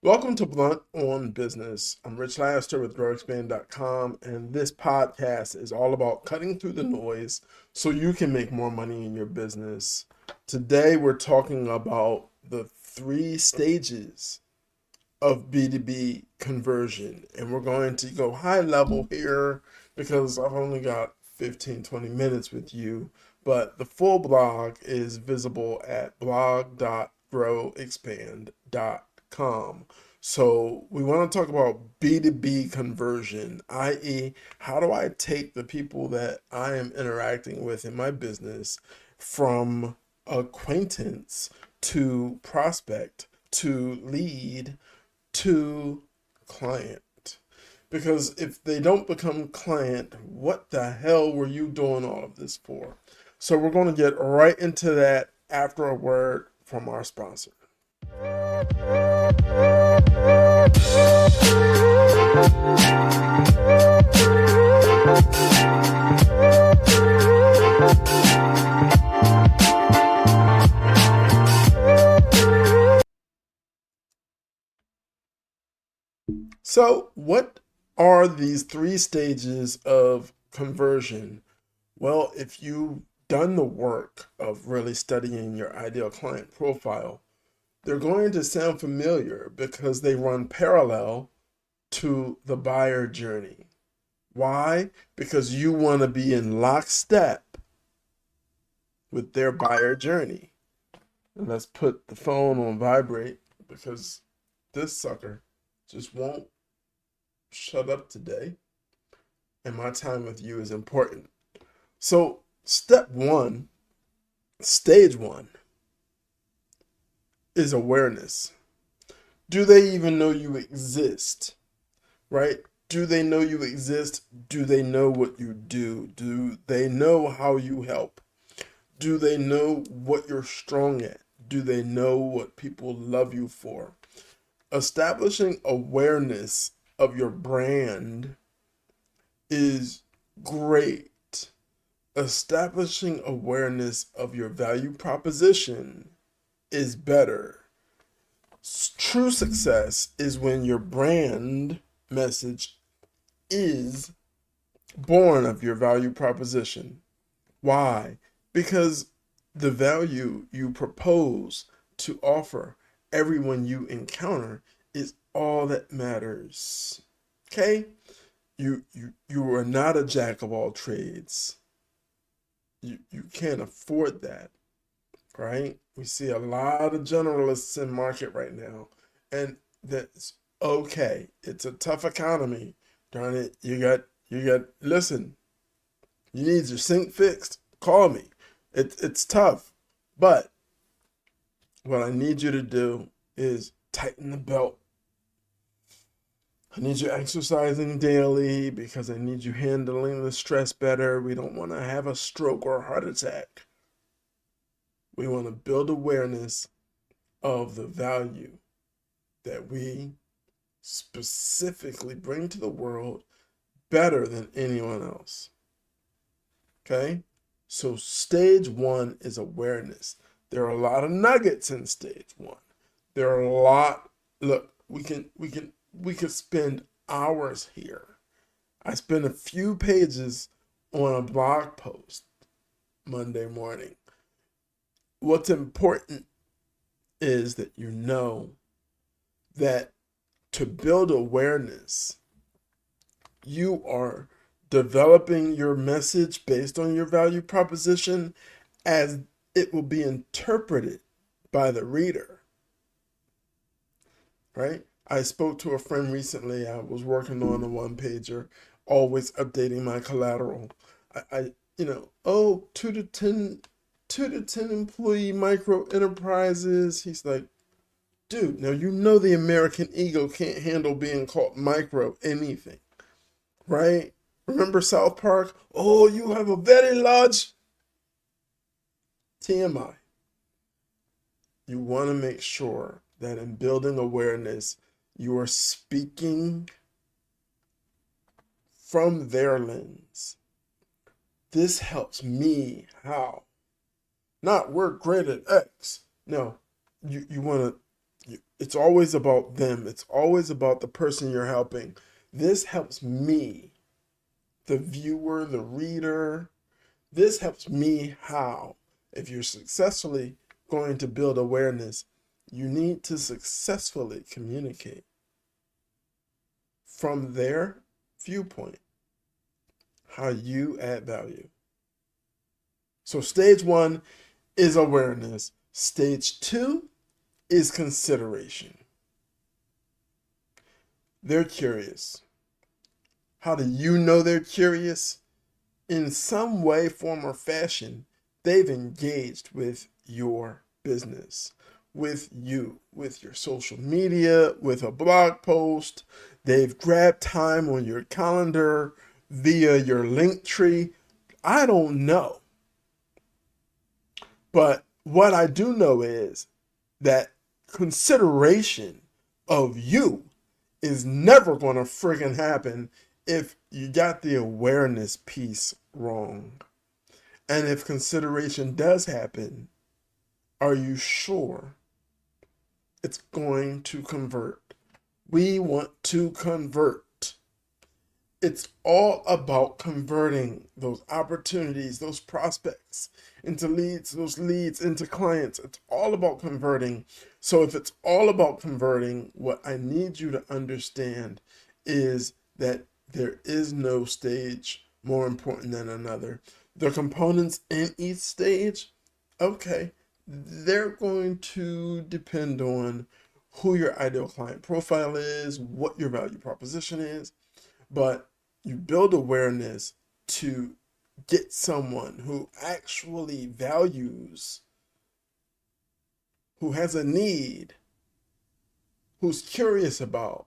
Welcome to Blunt on Business. I'm Rich Laster with GrowExpand.com, and this podcast is all about cutting through the noise so you can make more money in your business. Today, we're talking about the 3 stages of B2B conversion, and we're going to go high level here because I've only got 15-20 minutes with you, but the full blog is visible at blog.growexpand.com. So we want to talk about B2B conversion, i.e., how do I take the people that I am interacting with in my business from acquaintance to prospect to lead to client? Because if they don't become client, what the hell were you doing all of this for? So we're going to get right into that after a word from our sponsor. So, what are these 3 stages of conversion? Well, if you've done the work of really studying your ideal client profile, they're going to sound familiar because they run parallel to the buyer journey. Why? Because you want to be in lockstep with their buyer journey. And let's put the phone on vibrate because this sucker just won't shut up today. And my time with you is important. So, step one, stage one, is awareness. Do they even know you exist? Right? Do they know you exist? Do they know what you do? Do they know how you help? Do they know what you're strong at? Do they know what people love you for? Establishing awareness of your brand is great. Establishing awareness of your value proposition is better. True success is when your brand message is born of your value proposition. Why? Because the value you propose to offer everyone you encounter is all that matters. Okay? You are not a jack of all trades. You can't afford that, right? We see a lot of generalists in market right now, and that's okay. It's a tough economy. Darn it, you got listen, you need your sink fixed. Call me. It's tough. But what I need you to do is tighten the belt. I need you exercising daily because I need you handling the stress better. We don't want to have a stroke or a heart attack. We want to build awareness of the value that we specifically bring to the world better than anyone else. Okay? So stage one is awareness. There are a lot of nuggets in stage one. There are a lot. Look, we could spend hours here. I spent a few pages on a blog post Monday morning. What's important is that you know that to build awareness, you are developing your message based on your value proposition as it will be interpreted by the reader, right? I spoke to a friend recently. I was working on a one pager, always updating my collateral. Oh, 2 to 10 employee micro enterprises. He's like, dude, now you know the American ego can't handle being called micro anything, right? Remember South Park? Oh, you have a very large TMI. You want to make sure that in building awareness, you are speaking from their lens. This helps me how? Not we're great at X. No, you want to It's always about them. It's always about the person you're helping. This helps me, the viewer, the reader. This helps me how? If you're successfully going to build awareness, you need to successfully communicate from their viewpoint how you add value. So stage 1 is awareness. Stage 2 is consideration. They're curious. How do you know they're curious? In some way, form, or fashion, they've engaged with your business, with you, with your social media, with a blog post. They've grabbed time on your calendar via your link tree. I don't know. But what I do know is that consideration of you is never going to friggin' happen if you got the awareness piece wrong. And if consideration does happen, are you sure it's going to convert? We want to convert. It's all about converting those opportunities, those prospects into leads, those leads into clients. It's all about converting. So if it's all about converting, what I need you to understand is that there is no stage more important than another. The components in each stage, okay, they're going to depend on who your ideal client profile is, what your value proposition is. But you build awareness to get someone who actually values, who has a need, who's curious about,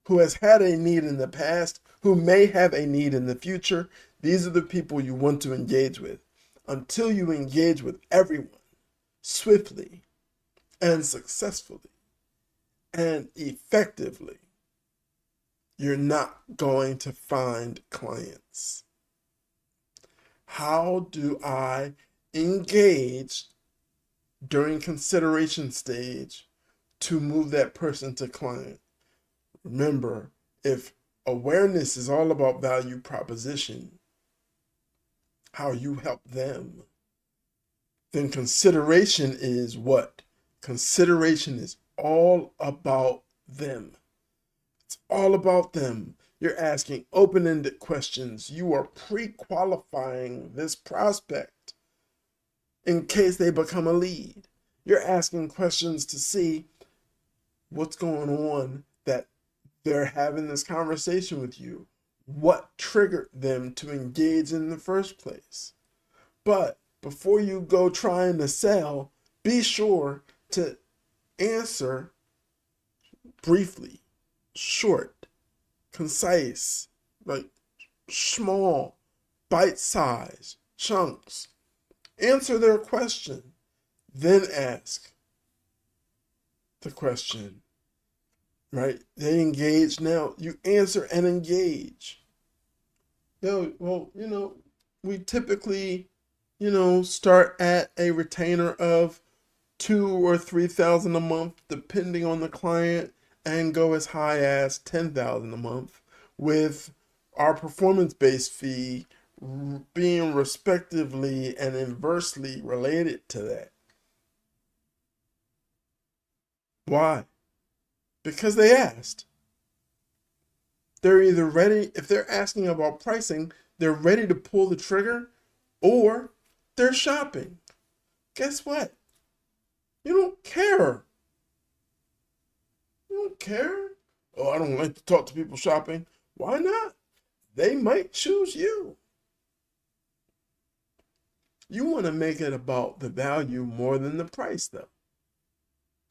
who has had a need in the past, who may have a need in the future. These are the people you want to engage with. Until you engage with everyone swiftly and successfully and effectively, you're not going to find clients. How do I engage during consideration stage to move that person to client? Remember, if awareness is all about value proposition, how you help them, then consideration is what? Consideration is all about them. It's all about them. You're asking open-ended questions. You are pre-qualifying this prospect in case they become a lead. You're asking questions to see what's going on that they're having this conversation with you. What triggered them to engage in the first place? But before you go trying to sell, be sure to answer briefly, short, concise, like small, bite-sized chunks. Answer their question, then ask the question, right? They engage now. You answer and engage. We typically, start at a retainer of 2,000 or 3,000 a month, depending on the client, and go as high as 10,000 a month, with our performance-based fee being respectively and inversely related to that. Why? Because they asked. They're either ready, if they're asking about pricing, they're ready to pull the trigger, or they're shopping. Guess what? You don't care. You don't care. Oh, I don't like to talk to people shopping. Why not? They might choose you. You want to make it about the value more than the price, though.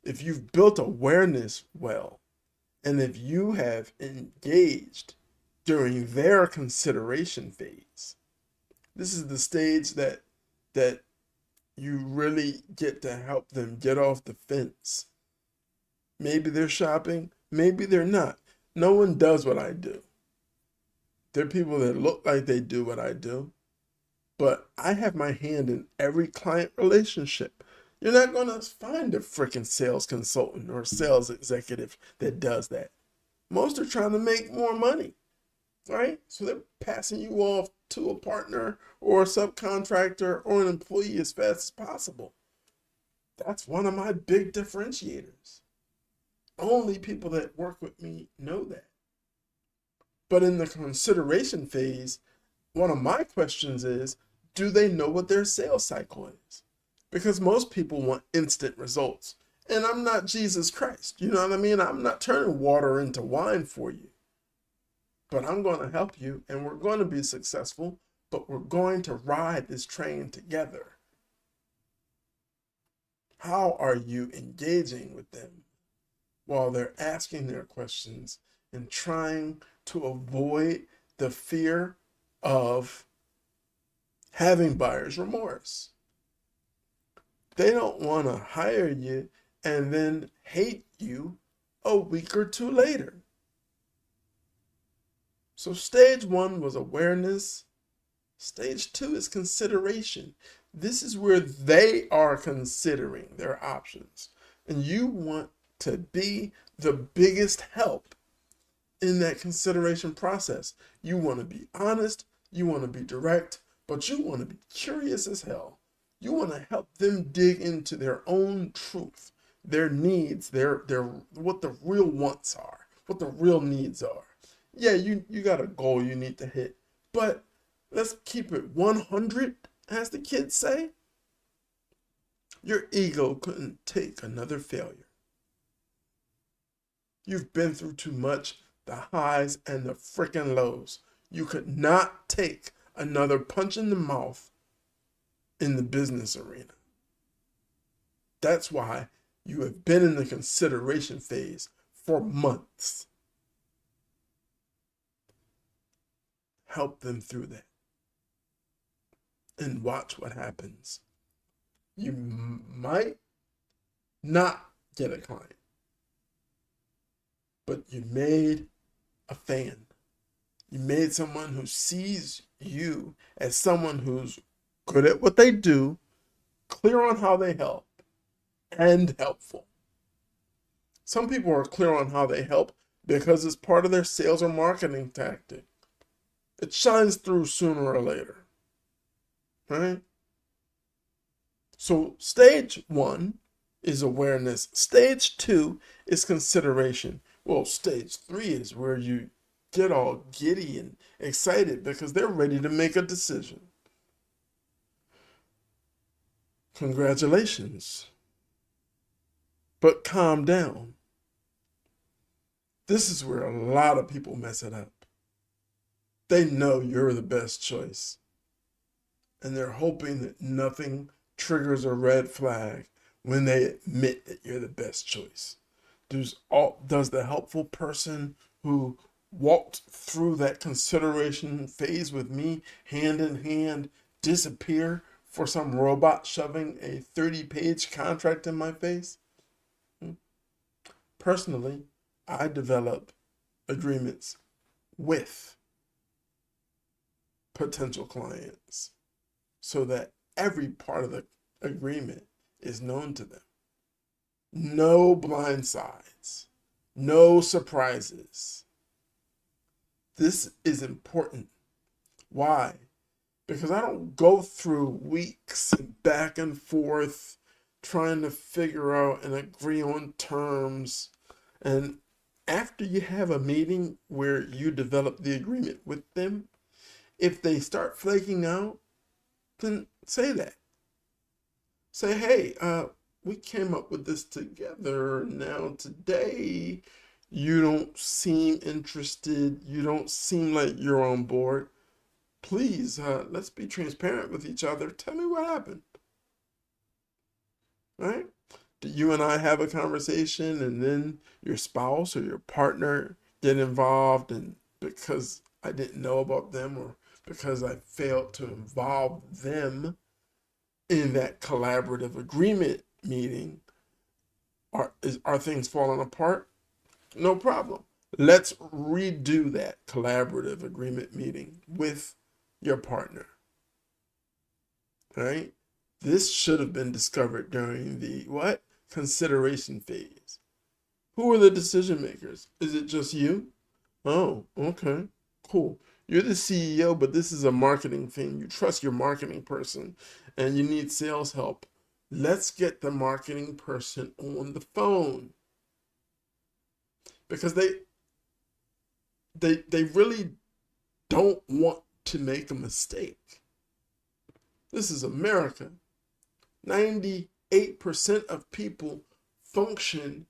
If you've built awareness well, and if you have engaged during their consideration phase, this is the stage that you really get to help them get off the fence. Maybe they're shopping, maybe they're not. No one does what I do. There are people that look like they do what I do, but I have my hand in every client relationship. You're not going to find a freaking sales consultant or sales executive that does that. Most are trying to make more money, right? So they're passing you off to a partner or a subcontractor or an employee as fast as possible. That's one of my big differentiators. Only people that work with me know that. But in the consideration phase, one of my questions is, do they know what their sales cycle is? Because most people want instant results. And I'm not Jesus Christ. You know what I mean? I'm not turning water into wine for you. But I'm going to help you, and we're going to be successful, but we're going to ride this train together. How are you engaging with them while they're asking their questions and trying to avoid the fear of having buyer's remorse? They don't want to hire you and then hate you a week or two later. So stage 1 was awareness. Stage 2 is consideration. This is where they are considering their options. And you want to be the biggest help in that consideration process. You want to be honest, you want to be direct, but you want to be curious as hell. You want to help them dig into their own truth, their needs, their what the real wants are, what the real needs are. Yeah, you got a goal you need to hit, but let's keep it 100, as the kids say. Your ego couldn't take another failure. You've been through too much, the highs and the freaking lows. You could not take another punch in the mouth in the business arena. That's why you have been in the consideration phase for months. Help them through that and watch what happens. You might not get a client, but you made a fan. You made someone who sees you as someone who's good at what they do, clear on how they help, and helpful. Some people are clear on how they help because it's part of their sales or marketing tactic. It shines through sooner or later, right? So stage 1 is awareness. Stage 2 is consideration. Well, stage 3 is where you get all giddy and excited because they're ready to make a decision. Congratulations. But calm down. This is where a lot of people mess it up. They know you're the best choice, and they're hoping that nothing triggers a red flag when they admit that you're the best choice. Does the helpful person who walked through that consideration phase with me hand in hand disappear for some robot shoving a 30-page contract in my face? Personally, I develop agreements with potential clients so that every part of the agreement is known to them. No blind sides, no surprises. This is important. Why? Because I don't go through weeks and back and forth trying to figure out and agree on terms. And after you have a meeting where you develop the agreement with them, if they start flaking out, then say that. Say, hey, we came up with this together. Now today, you don't seem interested. You don't seem like you're on board. Please, let's be transparent with each other. Tell me what happened. Right? Do you and I have a conversation and then your spouse or your partner get involved, and because I didn't know about them or because I failed to involve them in that collaborative agreement meeting, are things falling apart? No problem. Let's redo that collaborative agreement meeting with your partner. All right? This should have been discovered during the what? Consideration phase. Who are the decision makers? Is it just you? Oh, okay. Cool. You're the CEO, but this is a marketing thing. You trust your marketing person and you need sales help. Let's get the marketing person on the phone. Because they really don't want to make a mistake. This is America. 98% of people function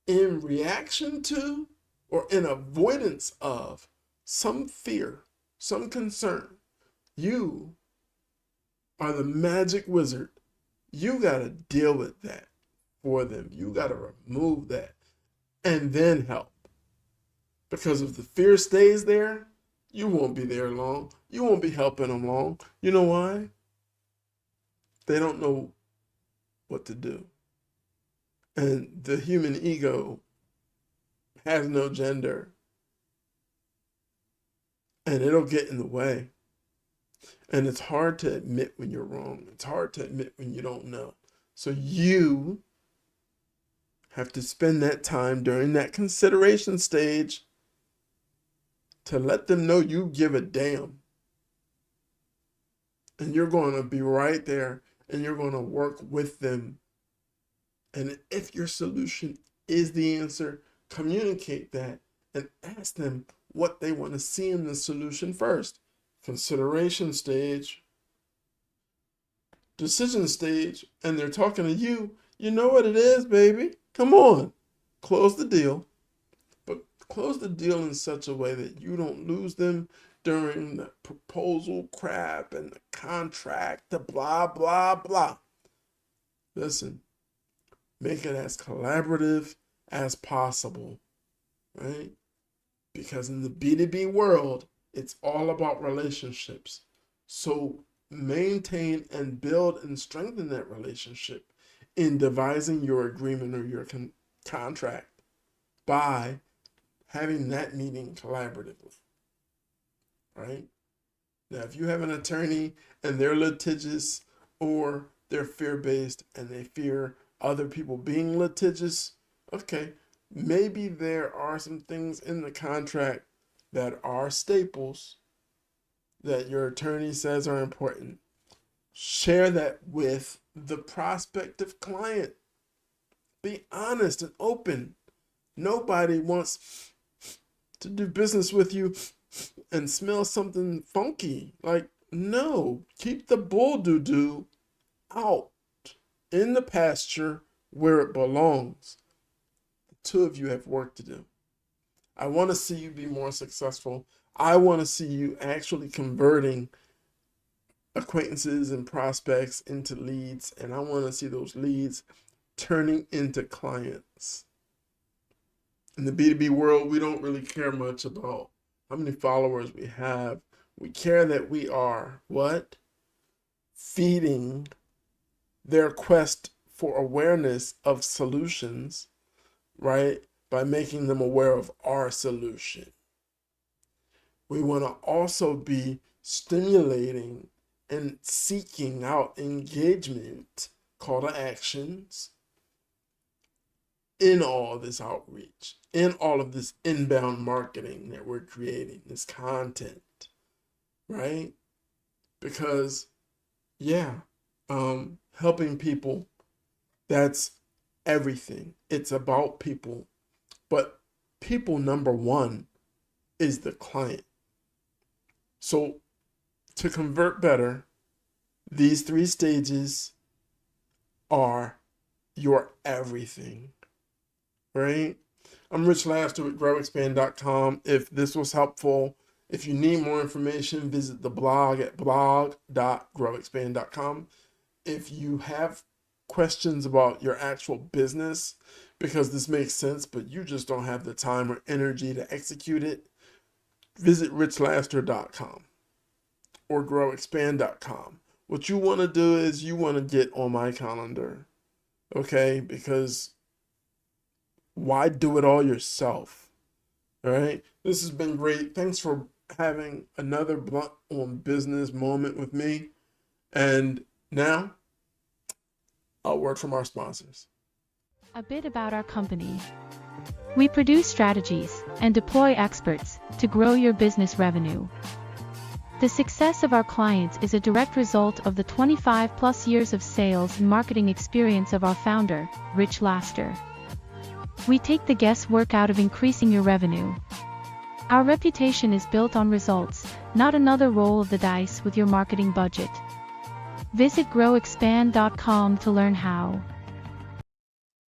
in reaction to or in avoidance of some fear, some concern. You are the magic wizard. You got to deal with that for them. You got to remove that and then help. Because if the fear stays there, you won't be there long. You won't be helping them long. You know why? They don't know what to do. And the human ego has no gender. And it'll get in the way. And it's hard to admit when you're wrong. It's hard to admit when you don't know. So you have to spend that time during that consideration stage to let them know you give a damn. And you're going to be right there and you're going to work with them. And if your solution is the answer, communicate that and ask them what they want to see in the solution first. Consideration stage, decision stage, and they're talking to you. You know what it is, baby. Come on. Close the deal. But close the deal in such a way that you don't lose them during the proposal crap and the contract, the blah, blah, blah. Listen, make it as collaborative as possible, right? Because in the B2B world, it's all about relationships. So maintain and build and strengthen that relationship in devising your agreement or your contract by having that meeting collaboratively, right? Now, if you have an attorney and they're litigious or they're fear-based and they fear other people being litigious, okay, maybe there are some things in the contract that are staples that your attorney says are important. Share that with the prospective client. Be honest and open. Nobody wants to do business with you and smell something funky. Like, no, keep the bull doo-doo out in the pasture where it belongs. The two of you have work to do. I want to see you be more successful. I want to see you actually converting acquaintances and prospects into leads, and I want to see those leads turning into clients. In the B2B world, we don't really care much about how many followers we have. We care that we are what? Feeding their quest for awareness of solutions, right? By making them aware of our solution. We want to also be stimulating and seeking out engagement, call to actions in all this outreach, in all of this inbound marketing that we're creating, this content, right? Because, helping people, that's everything. It's about people. But people number one is the client. So to convert better, these 3 stages are your everything, right? I'm Rich Laster with growexpand.com. If this was helpful, if you need more information, visit the blog at blog.growexpand.com. If you have questions about your actual business, because this makes sense, but you just don't have the time or energy to execute it, visit richlaster.com or growexpand.com. What you want to do is you want to get on my calendar, okay? Because why do it all yourself, all right? This has been great. Thanks for having another Blunt on Business moment with me. And now a word from our sponsors. A bit about our company. We produce strategies and deploy experts to grow your business revenue. The success of our clients is a direct result of the 25+ years of sales and marketing experience of our founder, Rich Laster. We take the guesswork out of increasing your revenue. Our reputation is built on results, not another roll of the dice with your marketing budget. Visit growexpand.com to learn how.